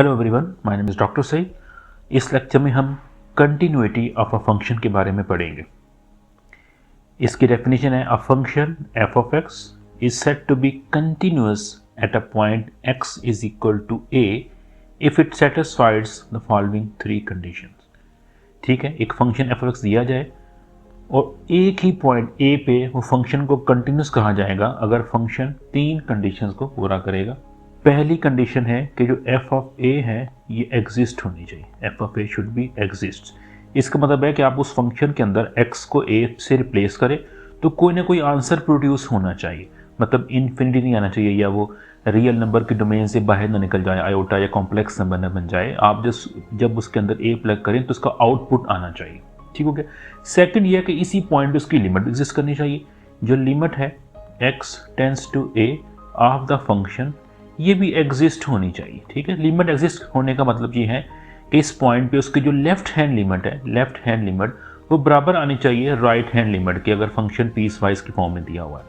Hello everyone, my name is doctor Saeed. इस lecture में हम कंटिन्यूटी ऑफ अ फंक्शन के बारे में पढ़ेंगे। इसकी डेफिनेशन है, a function F of x is said to be continuous at a point X is equal to A if it satisfies the following three conditions. ठीक है, एक फंक्शन एफ ऑफ एक्स दिया जाए और एक ही पॉइंट ए पे वो function को कंटिन्यूस कहा जाएगा अगर फंक्शन तीन कंडीशंस को पूरा करेगा। पहली कंडीशन है कि जो एफ ऑफ ए है ये एग्जिस्ट होनी चाहिए, F of A should be exist. इसका मतलब है कि आप उस फंक्शन के अंदर एक्स को ए से रिप्लेस करें तो कोई ना कोई आंसर प्रोड्यूस होना चाहिए, मतलब इन्फिनिटी नहीं आना चाहिए या वो रियल नंबर के डोमेन से बाहर ना निकल जाए, आयोटा या कॉम्प्लेक्स नंबर न बन जाए। आप जब उसके अंदर ए प्लग करें तो उसका आउटपुट आना चाहिए। ठीक हो गया। सेकंड ये है कि इसी पॉइंट पे उसकी लिमिट एग्जिस्ट करनी चाहिए। जो लिमिट है x tends to a of the function, ये भी एग्जिस्ट होनी चाहिए। ठीक है, लिमिट एग्जिस्ट होने का मतलब ये है कि इस पॉइंट पे उसकी जो लेफ्ट हैंड लिमिट है, लेफ्ट हैंड लिमिट वो बराबर आनी चाहिए राइट हैंड लिमिट की, अगर फंक्शन पीस वाइज के फॉर्म में दिया हुआ है।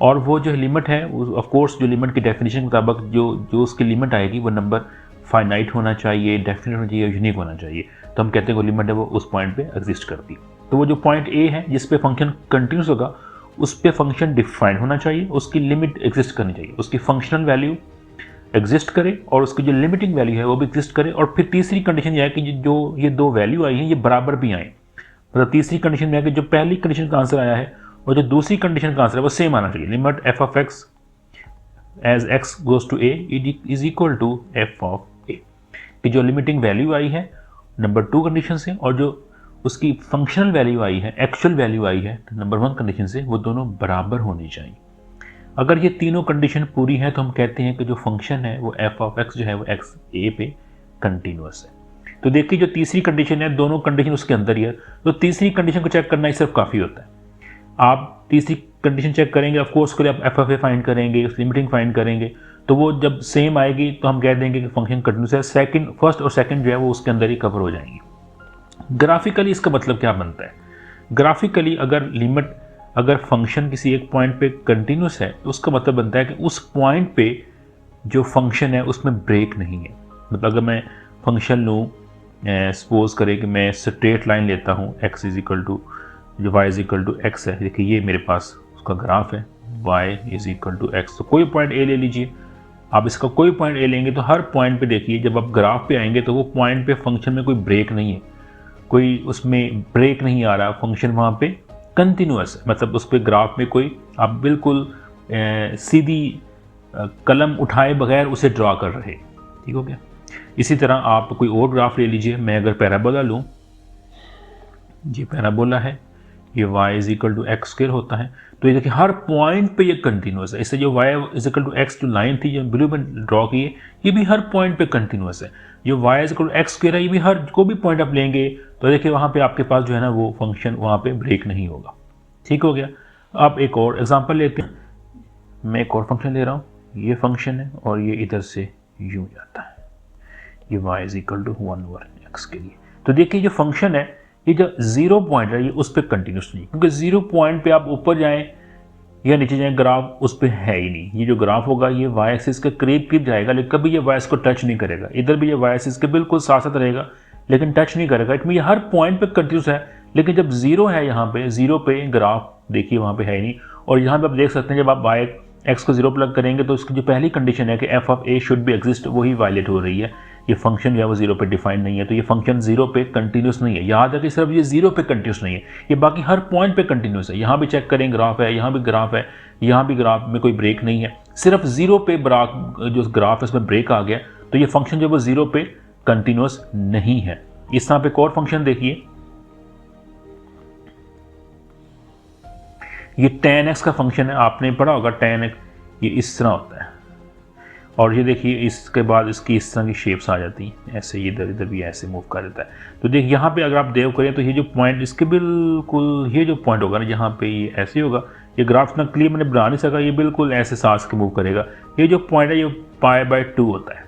और वो जो लिमिट है, ऑफ कोर्स जो लिमिट की डेफिनेशन के मुताबिक जो उसकी लिमिट आएगी वो नंबर फाइनाइट होना चाहिए, डेफिनेट होना चाहिए, यूनिक होना चाहिए। तो हम कहते हैं वो लिमिट है वो उस पॉइंट पे एग्जिस्ट करती है। तो वो जो पॉइंट ए है जिस पे फंक्शन कंटिन्यूस होगा उस पे फंक्शन डिफाइन होना चाहिए, उसकी लिमिट एग्जिस्ट करनी चाहिए, उसकी फंक्शनल वैल्यू एग्जिस्ट करे और उसकी जो लिमिटिंग वैल्यू है वो भी एग्जिस्ट करे। और फिर तीसरी कंडीशन यह है कि जो ये दो वैल्यू आई हैं ये बराबर भी आए। मतलब तीसरी कंडीशन में है कि जो पहली कंडीशन का आंसर आया है और जो दूसरी कंडीशन का आंसर है वो सेम आना चाहिए। Limit F of X as X goes to A is equal to F of A की जो लिमिटिंग वैल्यू आई है नंबर टू कंडीशन से और जो उसकी फंक्शनल वैल्यू आई है, एक्चुअल वैल्यू आई है नंबर वन कंडीशन से, वो दोनों बराबर होनी चाहिए। अगर ये तीनों कंडीशन पूरी है तो हम कहते हैं कि जो फंक्शन है वो एफ ऑफ एक्स जो है वो एक्स ए पे कंटिन्यूअस है। तो देखिए जो तीसरी कंडीशन है, दोनों कंडीशन उसके अंदर ही है, तो तीसरी कंडीशन को चेक करना ही सिर्फ काफ़ी होता है। आप तीसरी कंडीशन चेक करेंगे, ऑफ कोर्स के लिए आप एफ ऑफ ए फाइंड करेंगे, उस लिमिटिंग फाइंड करेंगे, तो वो जब सेम आएगी तो हम कह देंगे कि फंक्शन कंटिन्यूस है। सेकंड, फर्स्ट और सेकंड जो है वो उसके अंदर ही कवर हो जाएंगी। ग्राफिकली इसका मतलब क्या बनता है? ग्राफिकली अगर फंक्शन किसी एक पॉइंट पे कंटिन्यूस है तो उसका मतलब बनता है कि उस पॉइंट पे जो फंक्शन है उसमें ब्रेक नहीं है। मतलब अगर मैं फंक्शन लूँ, सपोज करें कि मैं स्ट्रेट लाइन लेता हूँ, x इज इक्वल टू जो y is equal to x है। देखिए ये मेरे पास उसका ग्राफ है, y is equal to x. तो कोई पॉइंट a ले लीजिए, आप इसका कोई पॉइंट a लेंगे तो हर पॉइंट पे देखिए जब आप ग्राफ पे आएंगे तो वो पॉइंट पे फंक्शन में कोई ब्रेक नहीं है, कोई उसमें ब्रेक नहीं आ रहा, फंक्शन वहाँ पे कंटिन्यूअस है। मतलब उस पर ग्राफ में कोई आप बिल्कुल सीधी कलम उठाए बगैर उसे ड्रा कर रहे। ठीक हो गया। इसी तरह आप कोई और ग्राफ ले लीजिए, मैं अगर पैराबोला लूँ, ये पैराबोला है, ये y is equal to x square होता है, तो ये देखिए हर पॉइंट पे ये कंटिन्यूअस है। इससे जो y is equal to x जो लाइन थी जो ब्लू में ड्रॉ की है ये भी हर पॉइंट पे कंटिन्यूअस है। जो y is equal to x square है ये भी हर को भी पॉइंट आप लेंगे तो देखिए वहाँ पे आपके पास जो है ना वो फंक्शन वहाँ पे ब्रेक नहीं होगा। ठीक हो गया। अब एक और एग्जांपल लेते हैं, मैं एक और फंक्शन ले रहा हूँ, ये फंक्शन है और ये इधर से यूँ जाता है, ये y is equal to 1/x के लिए। तो देखिए जो फंक्शन है ये जो जीरो पॉइंट है ये उस पर कंटिन्यूस नहीं, क्योंकि जीरो पॉइंट पे आप ऊपर जाएं या नीचे जाएं ग्राफ उस पर है ही नहीं। ये जो ग्राफ होगा ये y एक्सिस के करीब जाएगा लेकिन कभी ये y एक्सिस को टच नहीं करेगा। इधर भी ये y एक्सिस के बिल्कुल साथ साथ रहेगा लेकिन टच नहीं करेगा। इसमें ये हर पॉइंट पे कंटिन्यूस है, लेकिन जब जीरो है यहाँ पे, जीरो पे ग्राफ देखिए वहाँ पे है ही नहीं। और यहाँ पे आप देख सकते हैं जब आप y एक्स को जीरो प्लग करेंगे तो उसकी जो पहली कंडीशन है कि F of A should be exist वही वायलेट हो रही है। ये फंक्शन जो है वो जीरो पे डिफाइंड नहीं है, तो ये फंक्शन जीरो पे कंटिन्यूस नहीं है। याद है कि सिर्फ ये जीरो पे कंटिन्यूस नहीं है, ये बाकी हर पॉइंट पे कंटिन्यूस है। यहाँ भी चेक करें ग्राफ है, यहाँ भी ग्राफ है, यहाँ भी ग्राफ में कोई ब्रेक नहीं है, सिर्फ जीरो पे जो ग्राफ है उसमें ब्रेक आ गया, तो ये फंक्शन जो वो जीरो पे कंटिन्यूस नहीं है। इस तरह पे एक और फंक्शन देखिए, ये tan x का फंक्शन है, आपने पढ़ा होगा tan x, ये इस तरह होता है और ये देखिए इसके बाद इसकी इस तरह की शेप्स आ जाती हैं, ऐसे इधर इधर भी ऐसे मूव कर देता है। तो देखिए यहाँ पे अगर आप देव करें तो ये जो पॉइंट इसके बिल्कुल ये जो पॉइंट होगा ना यहाँ पे ये ऐसे होगा। ये ग्राफ इतना क्लियर मैंने बना नहीं सका, ये बिल्कुल ऐसे सांस के मूव करेगा। ये जो पॉइंट है ये π/2 होता है।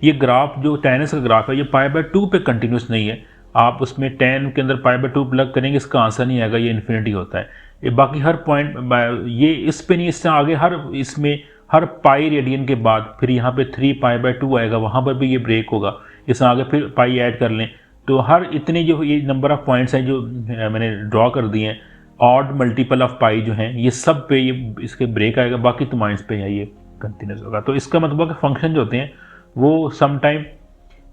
ये ग्राफ जो tan x का ग्राफ है ये π/2 पे कंटिन्यूस नहीं है। आप उसमें tan के अंदर π/2 प्लग करेंगे इसका आंसर नहीं आएगा, ये इन्फिनिटी होता है। ये बाकी हर पॉइंट ये इस पे नहीं, इससे आगे हर इसमें हर पाई रेडियन के बाद फिर यहाँ पे 3π/2 आएगा, वहाँ पर भी ये ब्रेक होगा, इसमें आगे फिर पाई ऐड कर लें तो हर इतने जो ये नंबर ऑफ पॉइंट्स हैं जो मैंने ड्रॉ कर दिए हैं, ऑड मल्टीपल ऑफ पाई जो हैं, ये सब पे ये इसके ब्रेक आएगा, बाकी पॉइंट्स पे है ये कंटिन्यूस होगा। तो इसका मतलब है कि फंक्शन जो होते हैं वो सम टाइम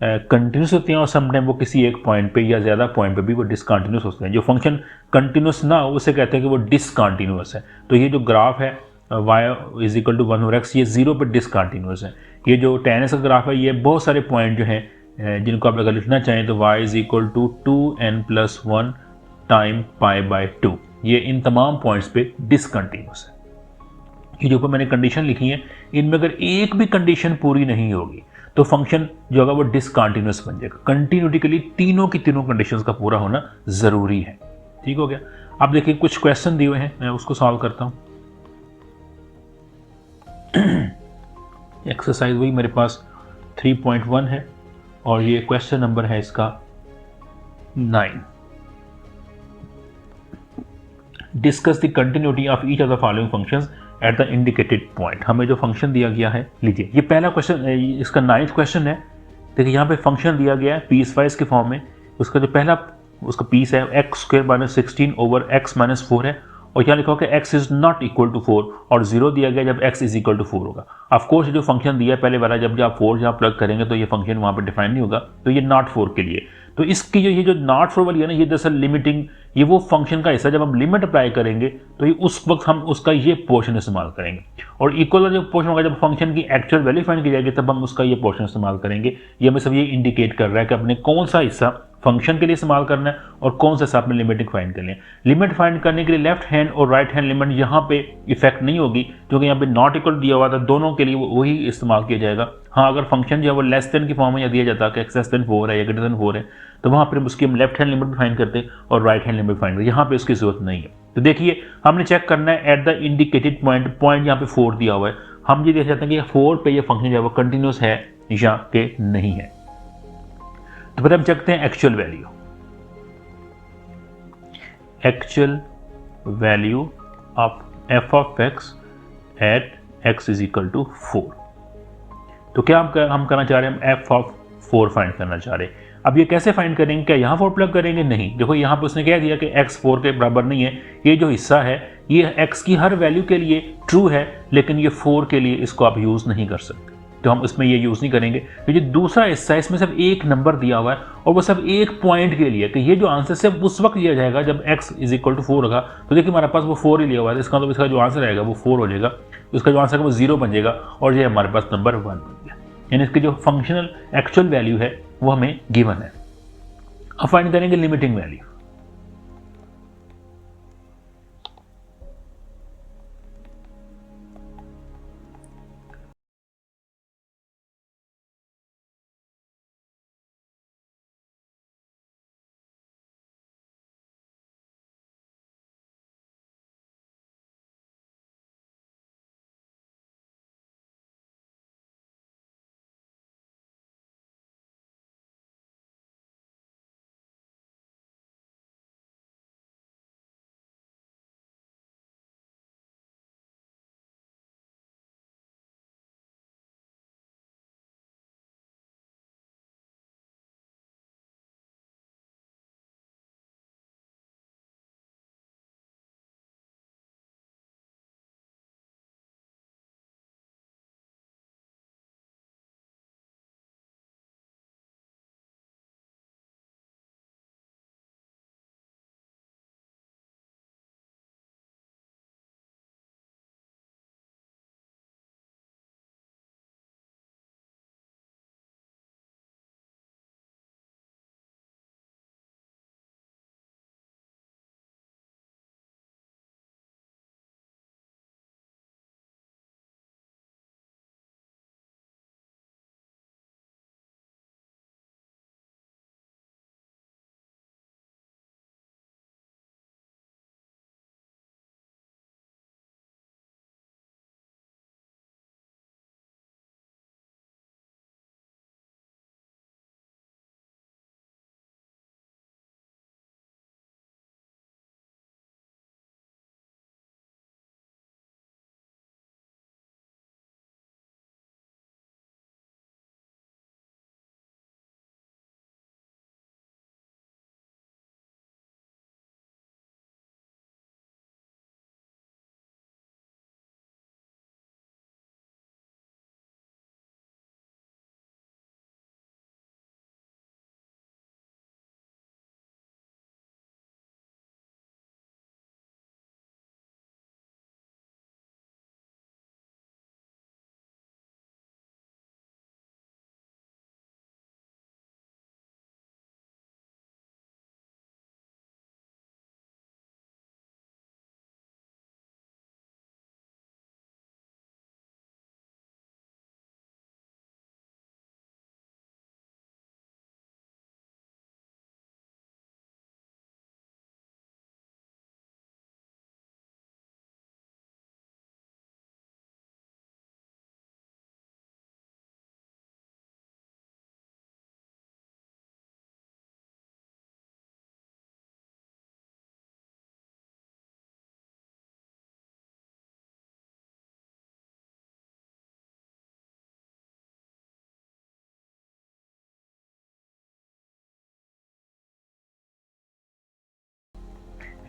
कंटिन्यूस होते हैं और सम टाइम वो किसी एक पॉइंट पे या ज़्यादा पॉइंट पे भी वो डिसकंटिन्यूस होते हैं। जो फंक्शन कंटिन्यूस ना हो उसे कहते हैं कि वो डिसकंटिन्यूस है। तो ये जो ग्राफ है y is equal to 1/x, ये 0 पर डिसकंटिन्यूस है। ये जो tan का ग्राफ है ये बहुत सारे पॉइंट जो हैं जिनको आप अगर लिखना चाहें तो y is equal to 2n+1 time π/2, ये इन तमाम पॉइंट्स पे डिसकंटिन्यूस है। ये जो ऊपर मैंने कंडीशन लिखी है इनमें अगर एक भी कंडीशन पूरी नहीं होगी तो फंक्शन जो होगा वो डिसकंटिन्यूस बन जाएगा। कंटिन्यूटी के लिए तीनों की तीनों कंडीशंस का पूरा होना ज़रूरी है। ठीक हो गया। अब देखिए कुछ क्वेश्चन दिए हुए हैं, मैं उसको सॉल्व करता हूँ। एक्सरसाइज वही मेरे पास 3.1 है और ये क्वेश्चन नंबर है इसका 9। Discuss the continuity of each of the following functions at the indicated point. हमें जो फंक्शन दिया गया है, लीजिए ये पहला क्वेश्चन, इसका 9th क्वेश्चन है। देखिए यहाँ पे फंक्शन दिया गया है पीस वाइज के फॉर्म में। उसका जो पहला उसका पीस है x² - 16/x-4 है और यहाँ लिखा होगा x is not equal to 4 और 0 दिया गया जब x इज इक्वल टू 4 होगा। ऑफकोर्स जो फंक्शन दिया है पहले वाला, जब आप 4 यहाँ प्लग करेंगे तो ये फंक्शन वहाँ पर डिफाइन नहीं होगा, तो ये नॉट 4 के लिए। तो इसकी जो ये जो नॉट 4 वाली है ना, ये दरअसल लिमिटिंग, ये वो फंक्शन का हिस्सा जब हम लिमिट अप्लाई करेंगे तो ये उस वक्त हम उसका ये पोर्शन इस्तेमाल करेंगे। और इक्वल जो पोर्शन होगा जब फंक्शन की एक्चुअल वैल्यू फाइंड की जाएगी तब हम उसका ये पोर्शन इस्तेमाल करेंगे। ये हमें सब ये इंडिकेट कर रहा है कि अपने कौन सा हिस्सा फंक्शन के लिए इस्तेमाल करना है और कौन सा हिस्सा अपने लिमिटिंग फाइंड करनी है। लिमिट फाइंड करने के लिए लेफ्ट हैंड और राइट हैंड लिमिट यहाँ पे इफेक्ट नहीं होगी क्योंकि यहाँ पे नॉट इक्वल दिया हुआ था, दोनों के लिए वही इस्तेमाल किया जाएगा। हाँ, अगर फंक्शन जो है वो लेस देन की फॉर्म में या दिया जाता है कि एक्स लेस देन 4 है या ग्रेटर देन 4 है तो वहाँ पर उसकी हम लेफ्ट हैंड लिमिट फाइंड करते और राइट हैंड लिमिट फाइंड करते। यहाँ पे उसकी जरूरत नहीं है। तो देखिए हमने चेक करना है at the indicated point, point यहाँ पे 4 दिया हुआ है। हम ये देख सकते हैं कि 4 पे ये फंक्शन जो है वो कंटिन्यूस है या के नहीं है। तो फिर हम चेकते हैं actual value. Actual value of f of x at x is equal to 4। तो क्या हम करना चाह रहे हैं, हम f ऑफ 4 फाइंड करना चाह रहे हैं। अब ये कैसे फाइंड करेंगे, क्या यहाँ 4 प्लग करेंगे? नहीं, देखो यहाँ पे उसने कह दिया कि x 4 के बराबर नहीं है। ये जो हिस्सा है ये x की हर वैल्यू के लिए ट्रू है लेकिन ये 4 के लिए इसको आप यूज़ नहीं कर सकते, तो हम इसमें ये यूज़ नहीं करेंगे। तो ये दूसरा हिस्सा है इसमें सिर्फ एक नंबर दिया हुआ है और वो सब एक पॉइंट के लिए, कि ये जो आंसर सिर्फ उस वक्त दिया जाएगा जब x इज इक्वल टू 4 होगा। तो देखिए हमारे पास वो 4 ही लिया हुआ है, इसका मतलब इसका जो आंसर आएगा वो 4 हो जाएगा, इसका जो आंसर है वो 0 बन जाएगा और ये हमारे पास नंबर 1 बन गया। यानी इसकी जो फंक्शनल एक्चुअल वैल्यू है वो हमें गिवन है। अब फाइंड करेंगे limiting value.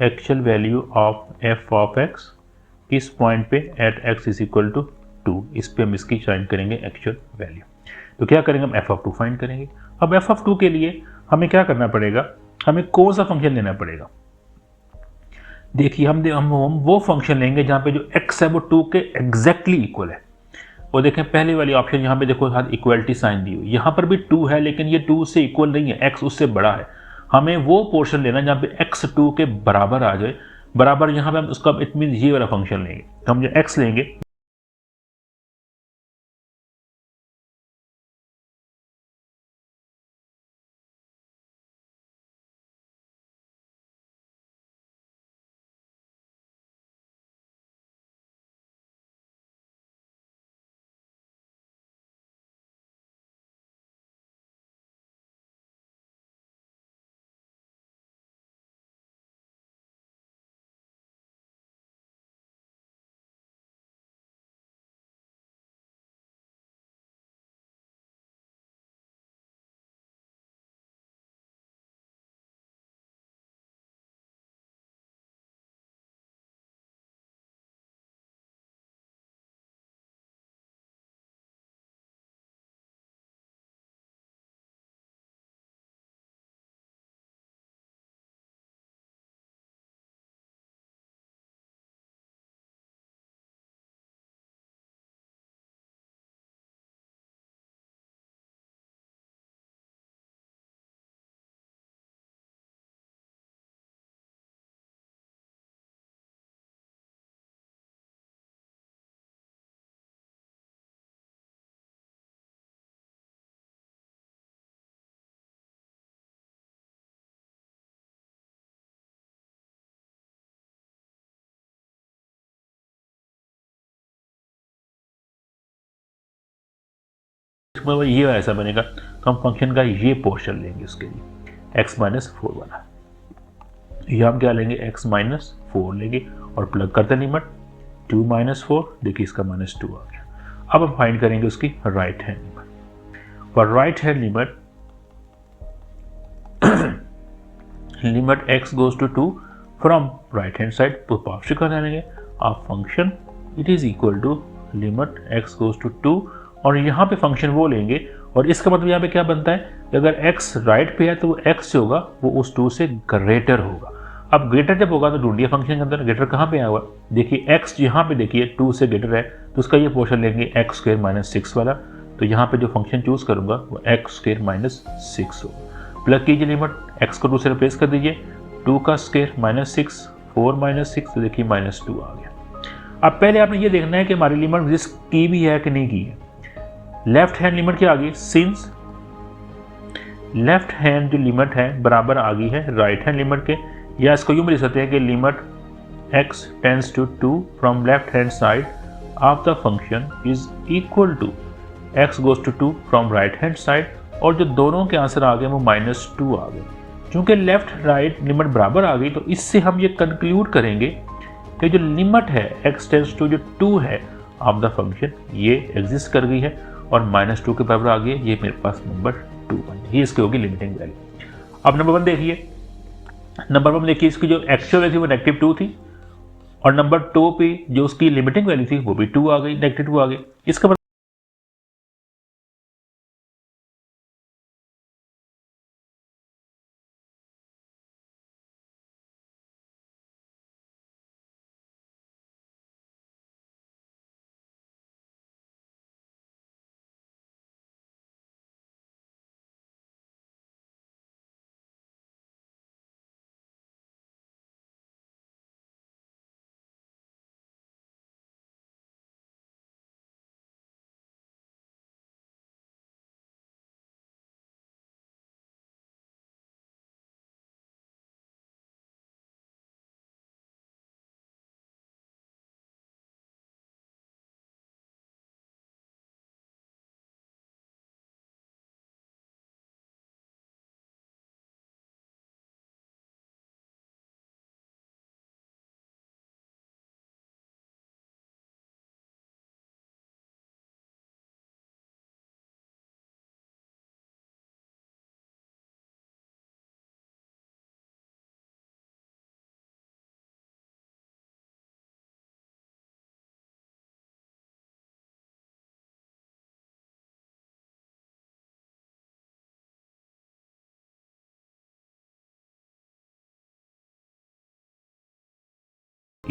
Actual value of f of x किस पॉइंट पे at x is equal to 2, इस पे हम इसकी फाइंड करेंगे एक्चुअल वैल्यू। तो क्या करेंगे, हम एफ ऑफ 2 फाइंड करेंगे। अब एफ ऑफ 2 के लिए हमें क्या करना पड़ेगा, हमें कौन सा फंक्शन लेना पड़ेगा। देखिए हम वो फंक्शन लेंगे जहाँ पे जो x है वो 2 के एग्जैक्टली इक्वल है। और देखें पहले वाली ऑप्शन यहाँ पे देखो साथ इक्वलिटी साइन दी हुई, यहाँ पर भी 2 है लेकिन ये 2 से इक्वल नहीं है, x उससे बड़ा है। हमें वो पोर्शन लेना जहाँ पे x 2 के बराबर आ जाए। बराबर यहाँ पे हम उसका इट मीन ये वाला फंक्शन लेंगे, तो हम जो x लेंगे ये ऐसा बनेगा, तो हम फंक्शन का ये पोर्शन लेंगे उसके लिए x माइनस 4 वाला। ये हम क्या लेंगे, x माइनस 4 लेंगे और प्लग करते लिमिट 2 माइनस 4, देखिए इसका माइनस 2 आ गया। अब हम फाइंड करेंगे उसकी right hand limit. For right hand limit limit x goes to 2 from right hand side, तो पार्शियल कर लेंगे आप function it is equal to limit x goes to 2, और यहाँ पे फंक्शन वो लेंगे। और इसका मतलब यहाँ पे क्या बनता है कि अगर x राइट पे है तो वो x जो होगा वो उस 2 से ग्रेटर होगा। अब ग्रेटर जब होगा तो ढूंढिए फंक्शन के अंदर ग्रेटर कहाँ पे आया हुआ, देखिए x यहाँ पे देखिए 2 से ग्रेटर है, तो उसका ये पोर्शन लेंगे एक्स स्क्वायर माइनस 6 वाला। तो यहाँ पे जो फंक्शन चूज करूंगा वो एक्स स्क्वायर माइनस 6 होगा। प्लग कीजिए लिमिट, x को 2 से रिप्लेस कर दीजिए, 2 का स्क्वायर माइनस 6, 4 माइनस 6, तो देखिए माइनस 2 आ गया। अब पहले आपने ये देखना है कि हमारी लिमिट एग्जिस्ट की भी है कि नहीं की है। लेफ्ट हैंड लिमिट क्या आ गई, सिंस लेफ्ट हैंड जो लिमिट है बराबर आ गई है राइट हैंड लिमिट के, या इसको यूं भी लिख सकते हैं कि limit x tends to 2 from left hand side of the function is equal to x goes to 2 from right hand side, और जो दोनों के आंसर आ गए वो माइनस 2 आ गए। चूंकि लेफ्ट राइट लिमिट बराबर आ गई तो इससे हम ये कंक्लूड करेंगे कि जो लिमिट है x टेंड्स टू जो 2 है ऑफ द फंक्शन ये एग्जिस्ट कर गई है और माइनस 2 के बराबर आ गई है। ये मेरे पास नंबर 2 बन गई, ये इसकी होगी लिमिटिंग वैल्यू। अब नंबर 1 देखिए, नंबर 1 देखिए इसकी जो एक्चुअल वैल्यू थी वो नेगेटिव 2 थी, और नंबर 2 पे जो उसकी लिमिटिंग वैल्यू थी वो भी 2 आ गई, नेगेटिव 2 आ गई। इसका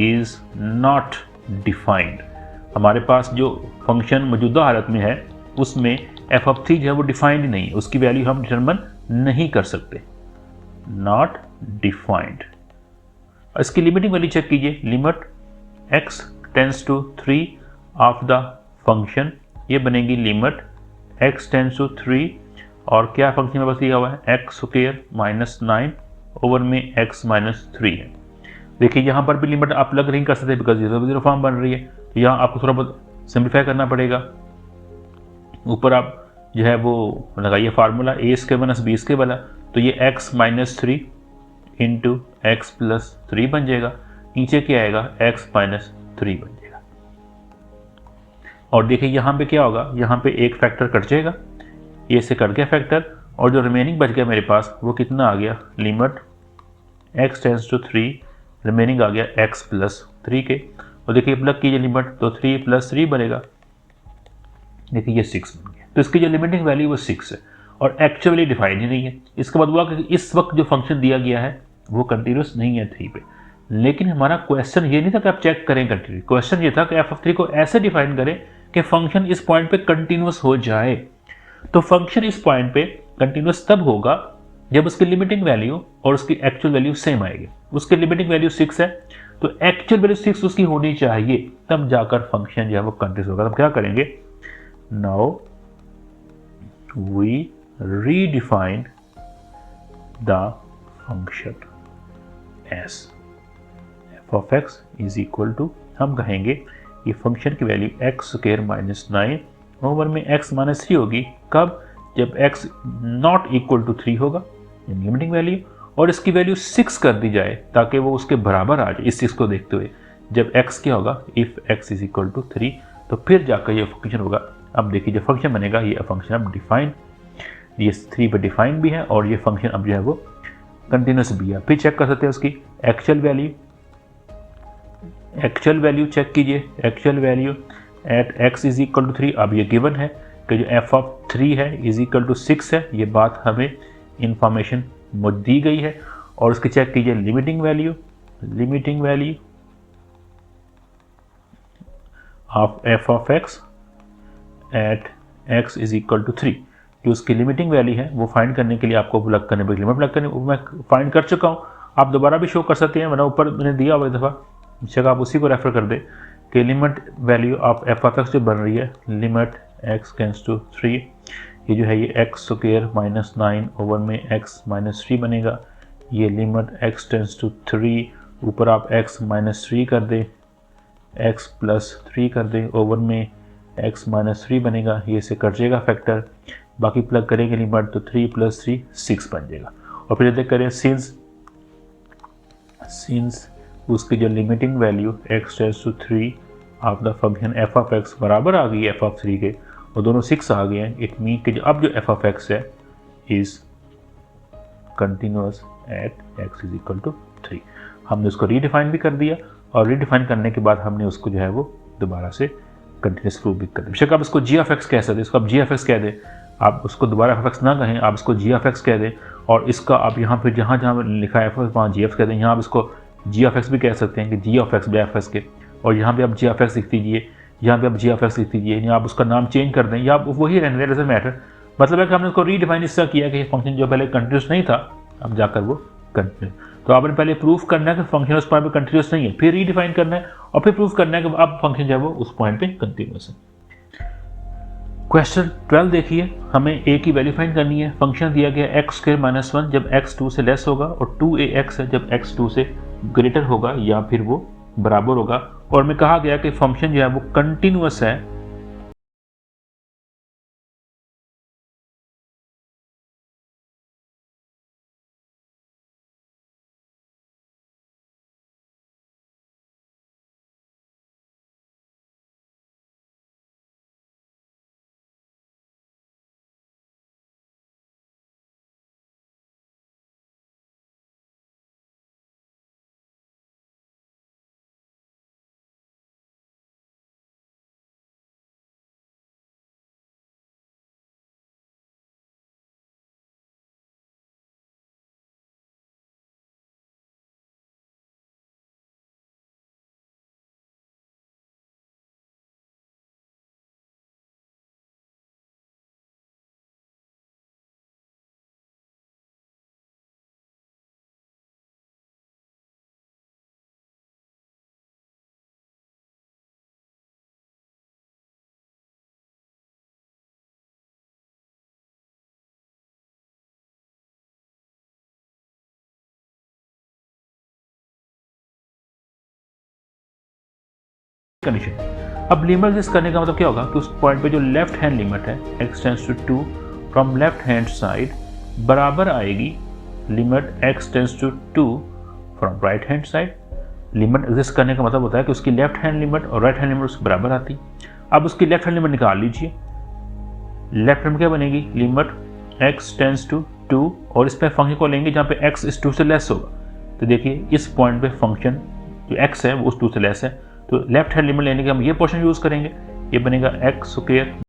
इज नॉट डिफाइंड। हमारे पास जो फंक्शन मौजूदा हालत में है उसमें एफ ऑफ थ्री जो है वो डिफाइंड नहीं है, उसकी वैल्यू हम डिटरमिन नहीं कर सकते, नॉट डिफाइंड। इसकी लिमिटिंग वैल्यू चेक कीजिए, limit x tends to 3 of the function, ये बनेगी लिमिट x टेंस टू 3 और क्या फंक्शन में बस दिया हुआ है एक्स स्क्वायर माइनस 9 ओवर में x माइनस 3 है। देखिए यहाँ पर भी लिमिट आप अलग नहीं कर सकते बिकॉज जीरो जीरो फॉर्म बन रही है, तो यहाँ आपको थोड़ा बहुत सिंप्लीफाई करना पड़ेगा। ऊपर आप जो है वो लगाइए फार्मूला ए स्क्वायर माइनस बी स्क्वायर वाला, तो ये x minus 3 into x plus 3 बन जाएगा, नीचे क्या आएगा x माइनस 3 बन जाएगा। और देखिए यहाँ पे क्या होगा, यहाँ पे एक फैक्टर कट जाएगा, ये से कट गया फैक्टर, और जो रिमेनिंग बच गया मेरे पास वो कितना आ गया, limit x tends to 3, remaining आ गया x प्लस 3 के। और देखिए प्लग कीजिए लिमिट, तो 3 प्लस 3 बनेगा, देखिए ये 6 बन गया। तो इसकी जो लिमिटिंग वैल्यू वो 6 है और एक्चुअली डिफाइंड ही नहीं है। इसका मतलब हुआ कि इस वक्त जो फंक्शन दिया गया है वो कंटिन्यूस नहीं है 3 पे। लेकिन हमारा क्वेश्चन ये नहीं था कि आप चेक करें कंटिन्यूस, क्वेश्चन ये था कि एफ ऑफ 3 को ऐसे डिफाइन करें कि फंक्शन इस पॉइंट पे कंटिन्यूस हो जाए। तो फंक्शन इस पॉइंट पे कंटिन्यूस तब होगा जब उसकी लिमिटिंग वैल्यू और उसकी एक्चुअल वैल्यू सेम आएगी। उसकी लिमिटिंग वैल्यू 6 है तो एक्चुअल वैल्यू 6 उसकी होनी चाहिए, तब जाकर फंक्शन जो है वो कंटिन्यूस होगा। तब क्या करेंगे, now we redefine the function as f of x is equal to, हम कहेंगे ये फंक्शन की value x square minus 9 over में x माइनस 3 होगी। कब, जब x नॉट इक्वल टू 3 होगा, लिमिटिंग वैल्यू, और इसकी वैल्यू 6 कर दी जाए ताकि वो उसके बराबर आ जाए। इस चीज़ को देखते हुए जब x क्या होगा, if x is equal to 3, तो फिर जाकर ये फंक्शन होगा। अब देखिए जो फंक्शन बनेगा ये फंक्शन अब डिफाइन, ये 3 पर डिफाइन भी है और ये फंक्शन अब जो है वो कंटिन्यूस भी है। फिर चेक कर सकते हैं उसकी actual value, actual value check कीजिए, actual value at x is equal to 3। अब ये गिवन है कि जो f ऑफ 3 है इज इक्वल टू 6 है, ये बात हमें इंफॉर्मेशन दी गई है। और उसकी चेक कीजिए limiting value, limiting value of f of x at x is equal to 3, जो उसकी लिमिटिंग वैल्यू है वो फाइंड करने के लिए आपको प्लग करने पड़ेगी। लिमिट प्लग करने मैं फाइंड कर चुका हूँ, आप दोबारा भी शो कर सकते हैं, मैंने ऊपर मैंने दिया हुआ एक दफ़ा, जगह आप उसी को रेफर कर दें कि limit value of f of x जो बन रही है, लिमिट एक्स टेंस टू 3, ये जो है ये एक्स स्क्वायर माइनस 9 ओवर में एक्स माइनस 3 बनेगा। ये लिमिट एक्स टेंस टू 3, ऊपर आप एक्स माइनस 3 कर दें, एक्स प्लस 3 कर दें, ओवर में एक्स माइनस 3 बनेगा, ये से कट जाएगा फैक्टर, बाकी प्लग करेंगे लिमिट तो 3 प्लस 3 6 बन जाएगा। और फिर देख करें सिंस उसकी जो limiting value x tends to 3 of the function f of x बराबर आ गई है f ऑफ 3 के, और दोनों 6 आ गए हैं। इट मीन कि अब जो f ऑफ x है is continuous at x is equal to 3। हमने उसको रीडिफाइन भी कर दिया और रीडिफाइन करने के बाद हमने उसको जो है वो दोबारा से कंटिन्यूस प्रूव भी कर दिया। बेशक आप इसको g ऑफ x कह सकते हैं, इसको आप g ऑफ x कह दें, आप उसको दोबारा f ऑफ x ना कहें, आप इसको g ऑफ x कह दें, और इसका आप यहाँ फिर जहाँ जहाँ लिखा है f वहाँ g ऑफ कह दें। यहाँ आप इसको g ऑफ x भी कह सकते हैं कि g of x by f के, और यहाँ पे आप g ऑफ x लिख दीजिए, यहाँ पे आप g ऑफ x लिख दीजिए, या आप उसका नाम चेंज कर दें या आप वही रहने दें, डजंट मैटर। मतलब है कि हमने उसको रीडिफाइन इस तरह किया कि ये फंक्शन जो पहले कंटिन्यूस नहीं था अब जाकर वो कंटिन्यूस। तो आपने पहले प्रूफ करना है कि फंक्शन उस पॉइंट पे कंटिन्यूस नहीं है, फिर रीडिफाइन करना है और फिर प्रूफ करना है कि अब फंक्शन जो है वो उस पॉइंट पे कंटिन्यूस है। क्वेश्चन 12 देखिए, हमें a की वैल्यू फाइंड करनी है। फंक्शन दिया गया एक्स स्क्वायर माइनस 1 जब x 2 से लेस होगा और 2ax है जब x 2 से ग्रेटर होगा या फिर वो बराबर होगा, और हमें कहा गया कि फंक्शन जो है वो कंटिन्यूस है कंडीशन। अब लिमिट एग्जिस्ट करने का मतलब क्या होगा कि उस पॉइंट पे जो लेफ्ट हैंड लिमिट है x tends to 2 from left hand side बराबर आएगी limit x tends to 2 from right hand side. Limit exist करने का मतलब होता है कि उसकी लेफ्ट हैंड लिमिट और राइट हैंड लिमिट उसके बराबर आती। अब उसकी लेफ्ट हैंड लिमिट निकाल लीजिए। लेफ्ट हैंड क्या बनेगी, लिमिट x टेंस टू 2 और इस पर फंक्शन को लेंगे जहाँ पे x इस 2 से लेस होगा। तो देखिए इस पॉइंट पे फंक्शन जो x है वो उस 2 से लेस है, तो लेफ्ट हैंड लिमिट लेने के हम ये पोर्शन यूज करेंगे, ये बनेगा एक्स स्क्वायर